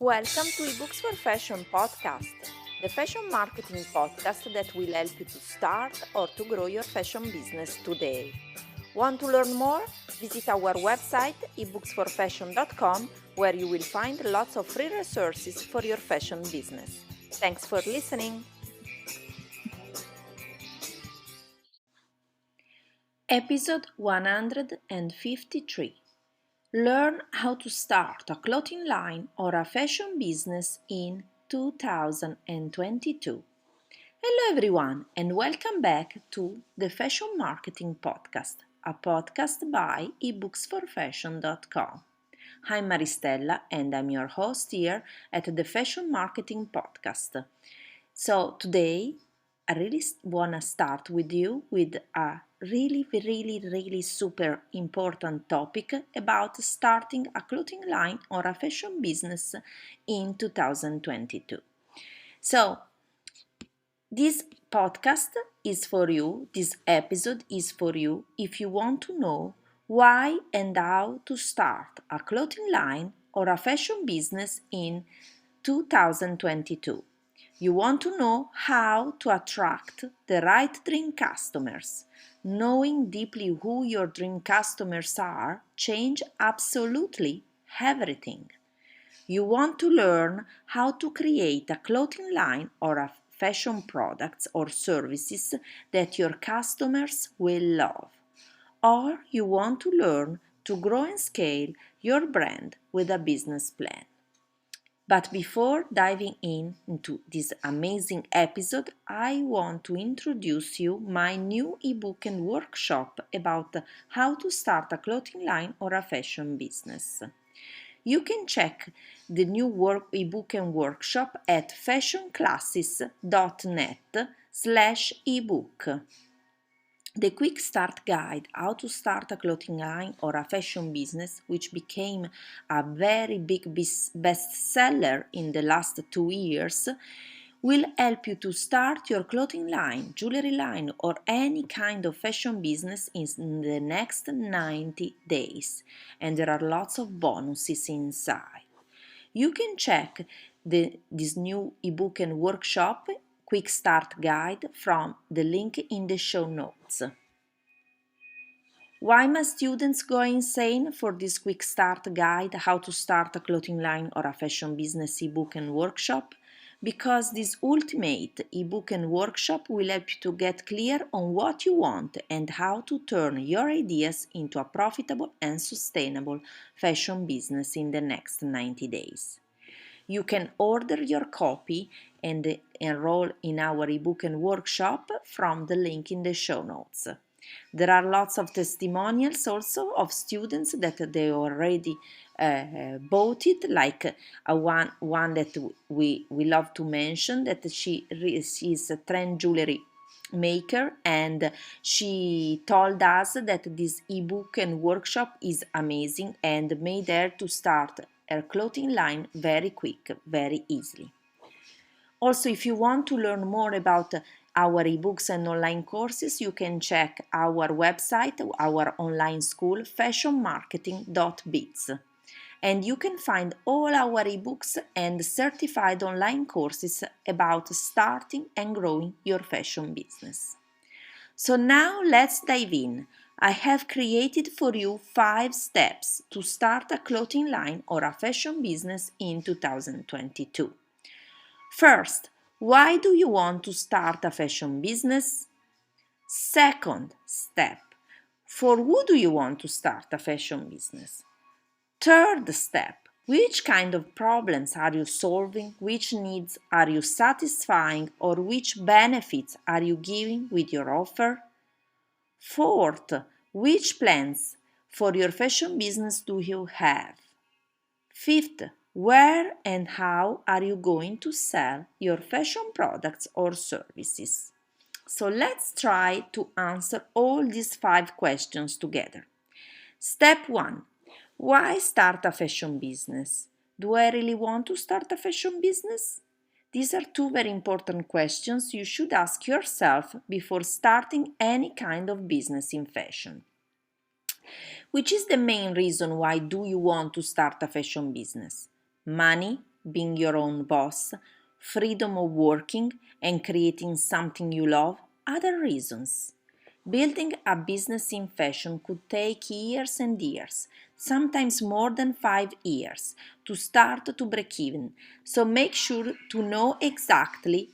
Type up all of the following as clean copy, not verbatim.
Welcome to eBooks for Fashion podcast, the fashion marketing podcast that will help you to start or to grow your fashion business today. Want to learn more? Visit our website ebooksforfashion.com where you will find lots of free resources for your fashion business. Thanks for listening. Episode 153. Learn how to start a clothing line or a fashion business in 2022. Hello everyone and welcome back to the Fashion Marketing Podcast, a podcast by ebooksforfashion.com. I'm Maristella and I'm your host here at the Fashion Marketing Podcast. So today I really want to start with you with a really super important topic about starting a clothing line or a fashion business in 2022. So this podcast is for you, this episode is for you if you want to know why and how to start a clothing line or a fashion business in 2022. You want to know how to attract the right dream customers. Knowing deeply who your dream customers are changes absolutely everything. You want to learn how to create a clothing line or a fashion products or services that your customers will love. Or you want to learn to grow and scale your brand with a business plan. But before diving into this amazing episode, I want to introduce you my new ebook and workshop about how to start a clothing line or a fashion business. You can check the new ebook and workshop at fashionclasses.net/ebook. The Quick Start Guide, How to Start a Clothing Line or a Fashion Business, which became a very big bestseller in the last 2 years, will help you to start your clothing line, jewelry line, or any kind of fashion business in the next 90 days. And there are lots of bonuses inside. You can check this new ebook and workshop Quick Start Guide from the link in the show notes. Why must students go insane for this Quick Start Guide How to Start a Clothing Line or a Fashion Business ebook and workshop? Because this ultimate ebook and workshop will help you to get clear on what you want and how to turn your ideas into a profitable and sustainable fashion business in the next 90 days. You can order your copy and enroll in our ebook and workshop from the link in the show notes. There are lots of testimonials also of students that they already bought it, like one that we love to mention, that she is a trend jewelry maker, and she told us that this ebook and workshop is amazing and made her to start her clothing line very quick, very easily. Also, if you want to learn more about our ebooks and online courses, you can check our website, our online school, fashionmarketing.biz. And you can find all our ebooks and certified online courses about starting and growing your fashion business. So now let's dive in. I have created for you 5 steps to start a clothing line or a fashion business in 2022. First, why do you want to start a fashion business? Second step, for who do you want to start a fashion business? Third step, which kind of problems are you solving? Which needs are you satisfying? Or which benefits are you giving with your offer? Fourth, which plans for your fashion business do you have? Fifth, where and how are you going to sell your fashion products or services? So let's try to answer all these 5 questions together. Step 1. Why start a fashion business? Do I really want to start a fashion business? These are 2 very important questions you should ask yourself before starting any kind of business in fashion. Which is the main reason why do you want to start a fashion business? Money, being your own boss, freedom of working and creating something you love, other reasons. Building a business in fashion could take years and years, sometimes more than 5 years, to start to break even. So make sure to know exactly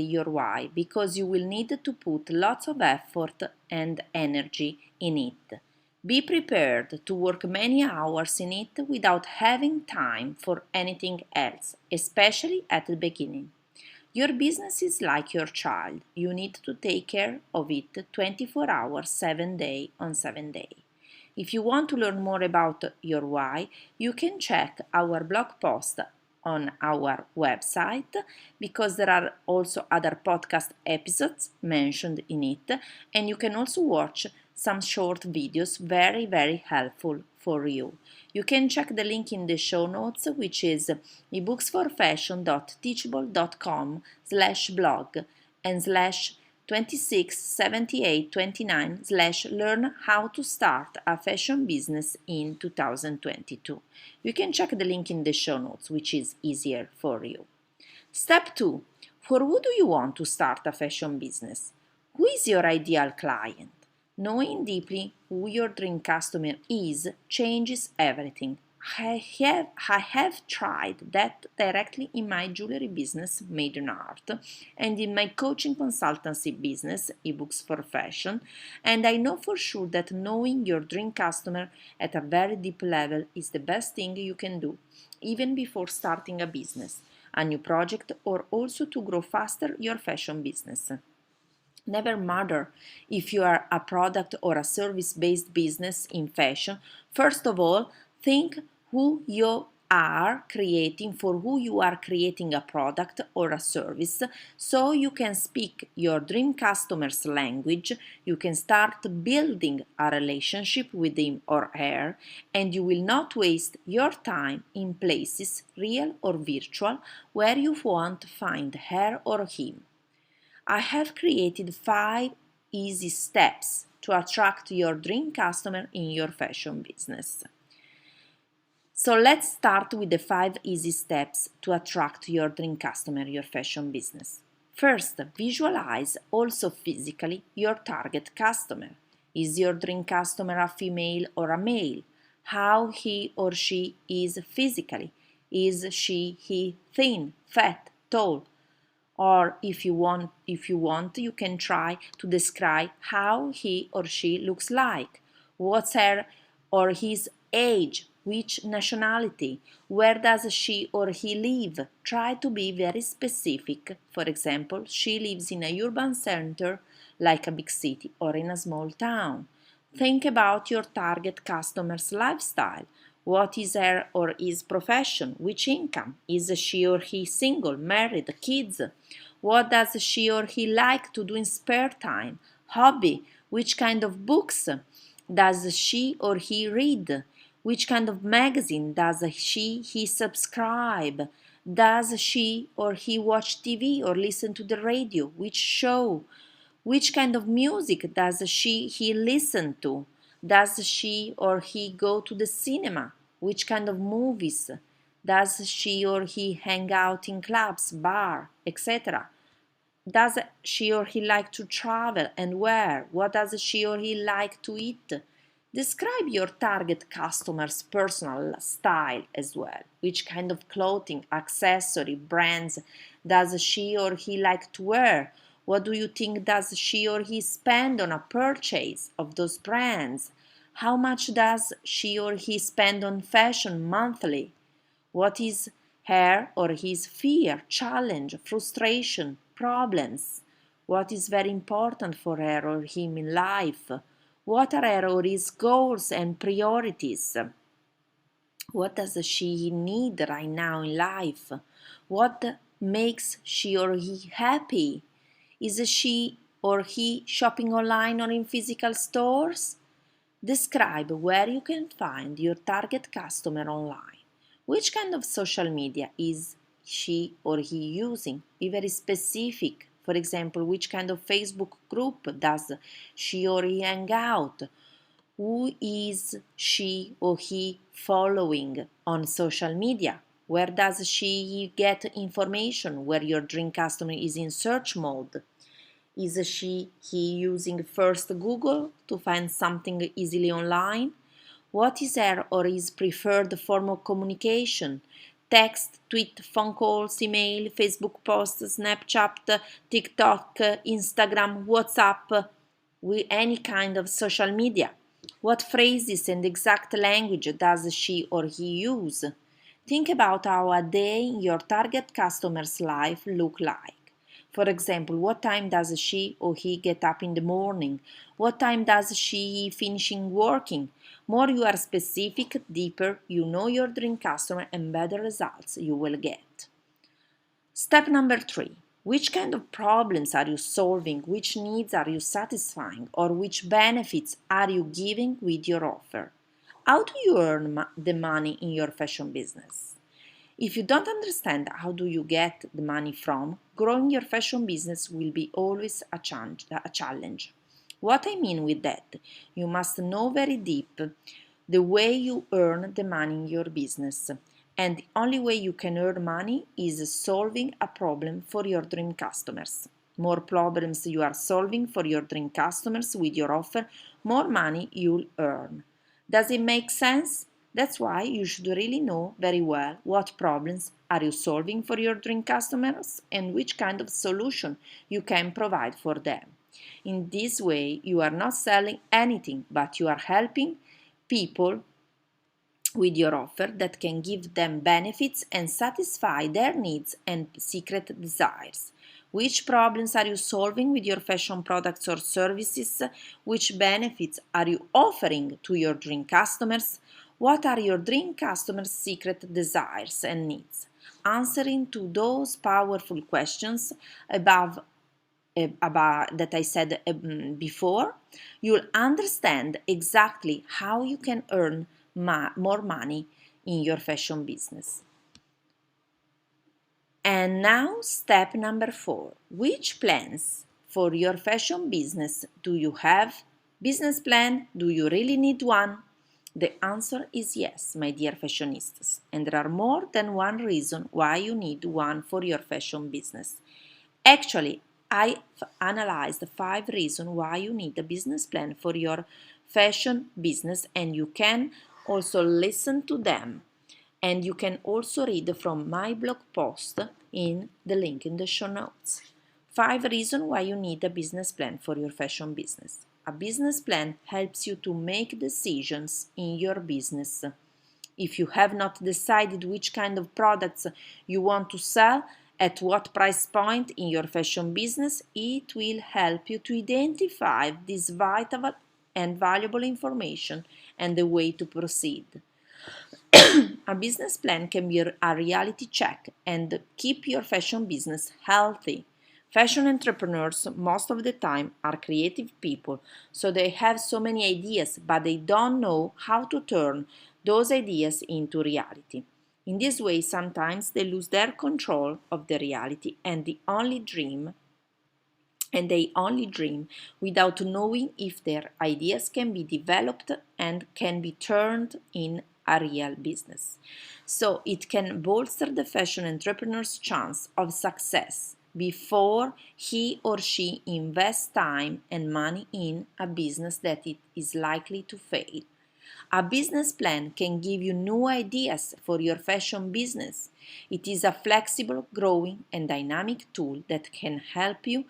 your why, because you will need to put lots of effort and energy in it. Be prepared to work many hours in it without having time for anything else, especially at the beginning. Your business is like your child. You need to take care of it 24 hours, 7 days on 7 days. If you want to learn more about your why, you can check our blog post on our website, because there are also other podcast episodes mentioned in it, and you can also watch some short videos, very helpful for you. You can check the link in the show notes, which is ebooksforfashion.teachable.com/blog and /267829/learn how to start a fashion business in 2022. You can check the link in the show notes, which is easier for you. Step 2. For who do you want to start a fashion business? Who is your ideal client? Knowing deeply who your dream customer is changes everything. I have tried that directly in my jewelry business, Made in Art, and in my coaching consultancy business, eBooks for Fashion, and I know for sure that knowing your dream customer at a very deep level is the best thing you can do, even before starting a business, a new project, or also to grow faster your fashion business. Never matter if you are a product or a service-based business in fashion. First of all, think who you are creating, for who you are creating a product or a service, so you can speak your dream customer's language. You can start building a relationship with him or her, and you will not waste your time in places, real or virtual, where you won't find her or him. I have created 5 easy steps to attract your dream customer in your fashion business. So let's start with the 5 easy steps to attract your dream customer, your fashion business. First, visualize also physically your target customer. Is your dream customer a female or a male? How he or she is physically? Is he thin, fat, tall? Or if you want, you can try to describe how he or she looks like. What's her or his age? Which nationality? Where does she or he live? Try to be very specific. For example, she lives in a urban center like a big city or in a small town. Think about your target customer's lifestyle. What is her or his profession? Which income? Is she or he single, married, kids? What does she or he like to do in spare time? Hobby? Which kind of books does she or he read? Which kind of magazine does he subscribe? Does she or he watch TV or listen to the radio? Which show? Which kind of music does he listen to? Does she or he go to the cinema? Which kind of movies? Does she or he hang out in clubs, bar, etc.? Does she or he like to travel and where? What does she or he like to eat? Describe your target customer's personal style as well. Which kind of clothing, accessory, brands does she or he like to wear? What do you think does she or he spend on a purchase of those brands? How much does she or he spend on fashion monthly? What is her or his fear, challenge, frustration, problems? What is very important for her or him in life? What are her or his goals and priorities? What does she need right now in life? What makes she or he happy? Is she or he shopping online or in physical stores? Describe where you can find your target customer online. Which kind of social media is she or he using? Be very specific. For example, which kind of Facebook group does she or he hang out? Who is she or he following on social media? Where does she get information where your dream customer is in search mode? Is he using first Google to find something easily online? What is her or his preferred form of communication? Text, tweet, phone calls, email, Facebook posts, Snapchat, TikTok, Instagram, WhatsApp, with any kind of social media. What phrases and exact language does she or he use? Think about how a day in your target customer's life look like. For example, what time does she or he get up in the morning? What time does she finishing working? More you are specific, deeper you know your dream customer and better results you will get. Step number 3. Which kind of problems are you solving? Which needs are you satisfying? Or which benefits are you giving with your offer? How do you earn the money in your fashion business? If you don't understand how do you get the money from, growing your fashion business will be always a challenge. What I mean with that, you must know very deep the way you earn the money in your business. And the only way you can earn money is solving a problem for your dream customers. More problems you are solving for your dream customers with your offer, more money you'll earn. Does it make sense? That's why you should really know very well what problems are you solving for your dream customers and which kind of solution you can provide for them. In this way, you are not selling anything, but you are helping people with your offer that can give them benefits and satisfy their needs and secret desires. Which problems are you solving with your fashion products or services? Which benefits are you offering to your dream customers? What are your dream customers' secret desires and needs? Answering to those powerful questions about that I said before, you'll understand exactly how you can earn more money in your fashion business. And now, step number 4. Which plans for your fashion business do you have? Business plan? Do you really need one? The answer is yes, my dear fashionistas, and there are more than one reason why you need one for your fashion business. Actually, I've analyzed 5 reasons why you need a business plan for your fashion business, and you can also listen to them. And you can also read from my blog post in the link in the show notes. 5 reasons why you need a business plan for your fashion business. A business plan helps you to make decisions in your business. If you have not decided which kind of products you want to sell, at what price point in your fashion business, it will help you to identify this vital and valuable information and the way to proceed. A business plan can be a reality check and keep your fashion business healthy. Fashion entrepreneurs most of the time are creative people, so they have so many ideas, but they don't know how to turn those ideas into reality. In this way, sometimes they lose their control of the reality and they only dream without knowing if their ideas can be developed and can be turned in a real business. So it can bolster the fashion entrepreneur's chance of success before he or she invests time and money in a business that it is likely to fail. A business plan can give you new ideas for your fashion business. It is a flexible, growing, and dynamic tool that can help you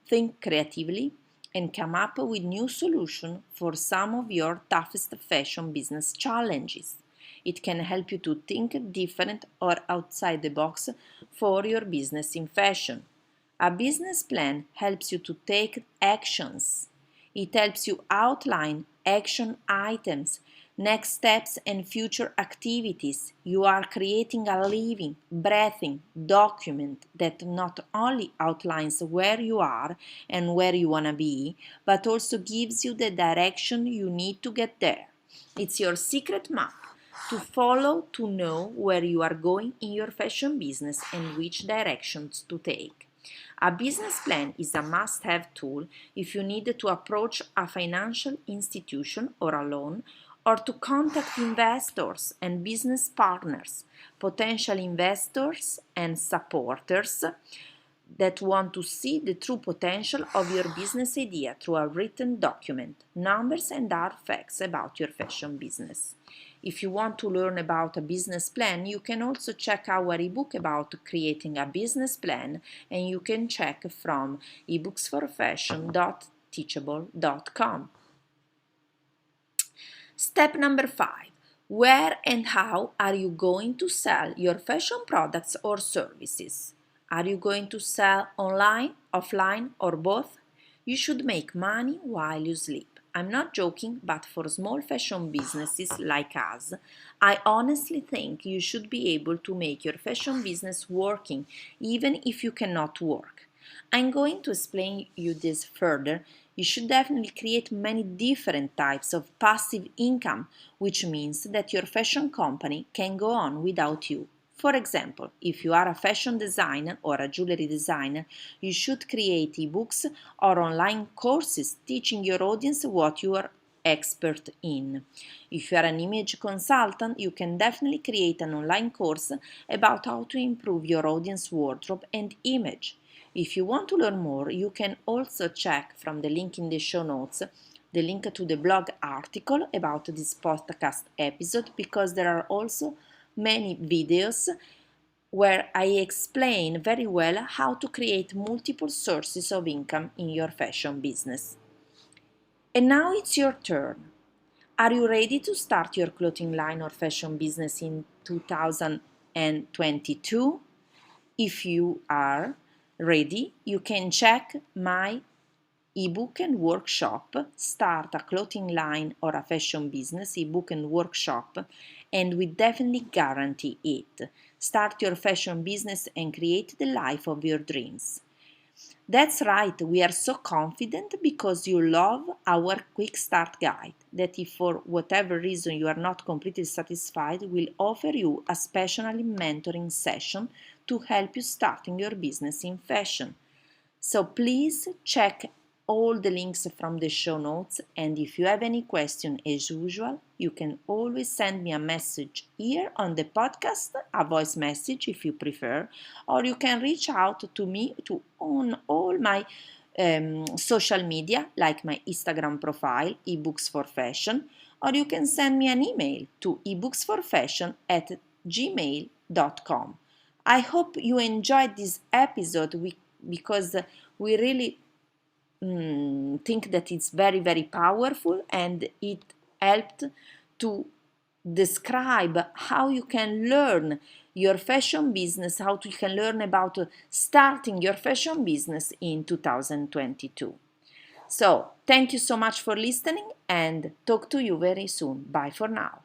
think creatively and come up with new solutions for some of your toughest fashion business challenges. It can help you to think different or outside the box for your business in fashion. A business plan helps you to take actions. It helps you outline action items, next steps, and future activities. You are creating a living, breathing document that not only outlines where you are and where you want to be, but also gives you the direction you need to get there. It's your secret map to follow to know where you are going in your fashion business and which directions to take. A business plan is a must-have tool if you need to approach a financial institution or a loan, or to contact investors and business partners, potential investors and supporters that want to see the true potential of your business idea through a written document, numbers and hard facts about your fashion business. If you want to learn about a business plan, you can also check our ebook about creating a business plan, and you can check from ebooksforfashion.teachable.com. Step number 5. Where and how are you going to sell your fashion products or services? Are you going to sell online, offline, or both? You should make money while you sleep. I'm not joking, but for small fashion businesses like us, I honestly think you should be able to make your fashion business working even if you cannot work. I'm going to explain you this further. You should definitely create many different types of passive income, which means that your fashion company can go on without you. For example, if you are a fashion designer or a jewelry designer, you should create ebooks or online courses teaching your audience what you are expert in. If you are an image consultant, you can definitely create an online course about how to improve your audience wardrobe and image. If you want to learn more, you can also check from the link in the show notes the link to the blog article about this podcast episode, because there are also many videos where I explain very well how to create multiple sources of income in your fashion business. And now it's your turn. Are you ready to start your clothing line or fashion business in 2022? If you are ready, you can check my ebook and workshop, Start a Clothing Line or a Fashion Business ebook and workshop, and we definitely guarantee it. Start your fashion business and create the life of your dreams. That's right, we are so confident because you love our quick start guide that if for whatever reason you are not completely satisfied, we'll offer you a specially mentoring session to help you starting your business in fashion. So please check all the links from the show notes, and if you have any question, as usual, you can always send me a message here on the podcast, a voice message if you prefer, or you can reach out to me on all my social media, like my Instagram profile, ebooks for fashion, or you can send me an email to ebooksforfashion@gmail.com. I hope you enjoyed this episode because we really think that it's very, very powerful, and it helped to describe how you can learn your fashion business, how you can learn about starting your fashion business in 2022. So, thank you so much for listening, and talk to you very soon. Bye for now.